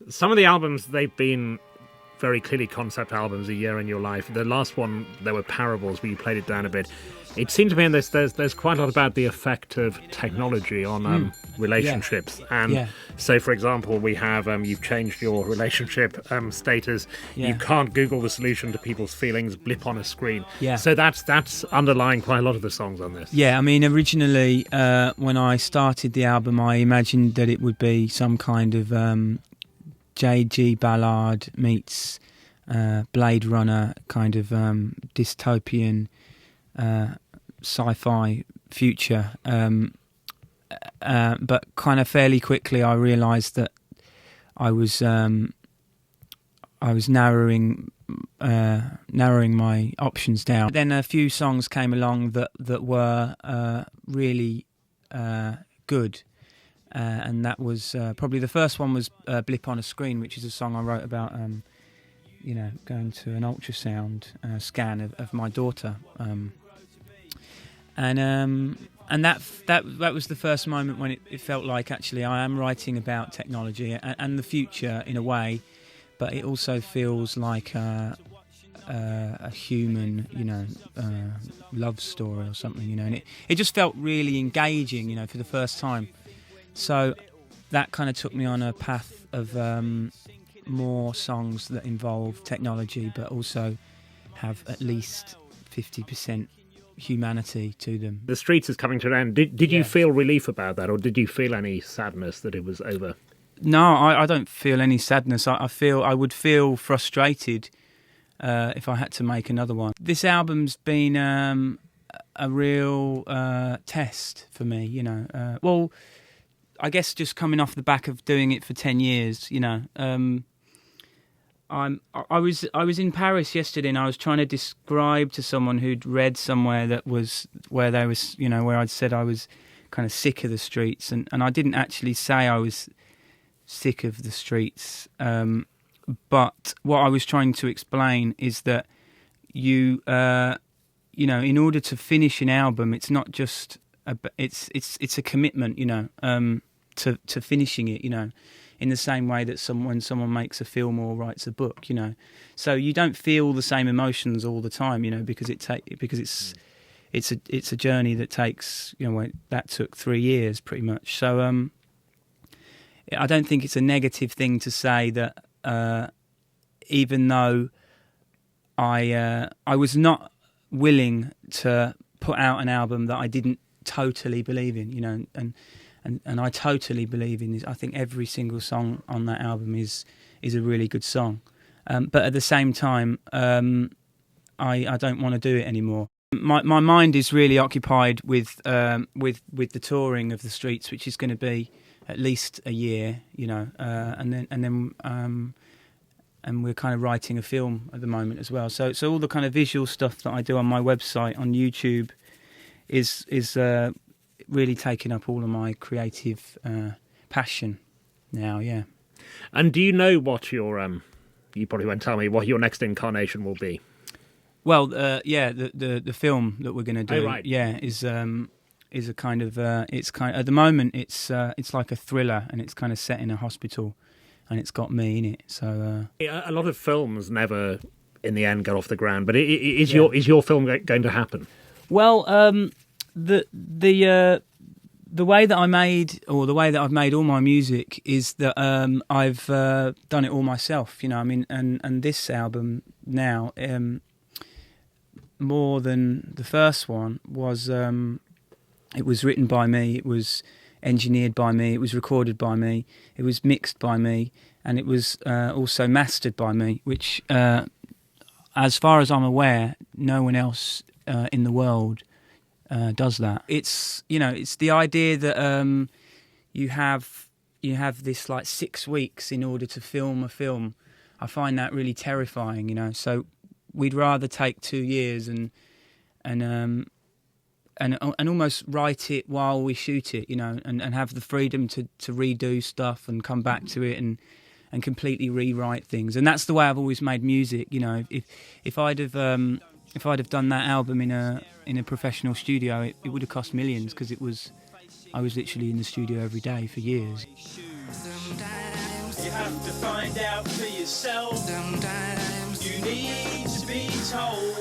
Some of the albums, they've been very clearly concept albums, a year in your life. The last one, there were Parables, where you played it down a bit. It seemed to me there's quite a lot about the effect of technology on relationships. And so, for example, we have you've changed your relationship status. You can't Google the solution to people's feelings, blip on a screen. So that's underlying quite a lot of the songs on this. I mean, originally when I started the album, I imagined that it would be some kind of J.G. Ballard meets Blade Runner kind of dystopian sci-fi future, but kind of fairly quickly I realised that I was narrowing my options down. Then a few songs came along that were really good. And that was probably the first one was Blip on a Screen, which is a song I wrote about, going to an ultrasound scan of my daughter. And that was the first moment when it felt like actually I am writing about technology and the future in a way, but it also feels like a human, love story or something, and it just felt really engaging, for the first time. So that kind of took me on a path of more songs that involve technology but also have at least 50% humanity to them. The Streets is coming to an end. Did you feel relief about that, or did you feel any sadness that it was over? No, I don't feel any sadness. I would feel frustrated if I had to make another one. This album's been a real test for me, well, I guess just coming off the back of doing it for 10 years, I was in Paris yesterday, and I was trying to describe to someone who'd read somewhere where I'd said I was kind of sick of the streets, and I didn't actually say I was sick of the streets, but what I was trying to explain is that in order to finish an album, it's not just it's a commitment, to finishing it, in the same way that when someone makes a film or writes a book, so you don't feel the same emotions all the time, because it's a journey that takes, that took 3 years pretty much. So I don't think it's a negative thing to say that even though I was not willing to put out an album that I didn't totally believe in, and I totally believe in this. I think every single song on that album is a really good song, but at the same time, I don't want to do it anymore. My mind is really occupied with the touring of the Streets, which is going to be at least a year, and we're kind of writing a film at the moment as well. So all the kind of visual stuff that I do on my website, on YouTube, is really taking up all of my creative passion now. Yeah. And do you know what your you probably won't tell me what your next incarnation will be? Well, the film that we're going to do, is a kind of at the moment it's like a thriller, and it's kind of set in a hospital, and it's got me in it. So a lot of films never, in the end, get off the ground. But is your film going to happen? Well, the way that I've made all my music is that I've done it all myself. And this album now, more than the first one, was it was written by me, it was engineered by me, it was recorded by me, it was mixed by me, and it was also mastered by me, which, as far as I'm aware, no one else in the world does that. It's the idea that you have this like 6 weeks in order to film a film. I find that really terrifying. So we'd rather take 2 years and almost write it while we shoot it, and have the freedom to redo stuff and come back to it and completely rewrite things. And that's the way I've always made music. If I'd have done that album in a professional studio, it would have cost millions, because I was literally in the studio every day for years. Sometimes have to find out for yourself. Sometimes you need to be told.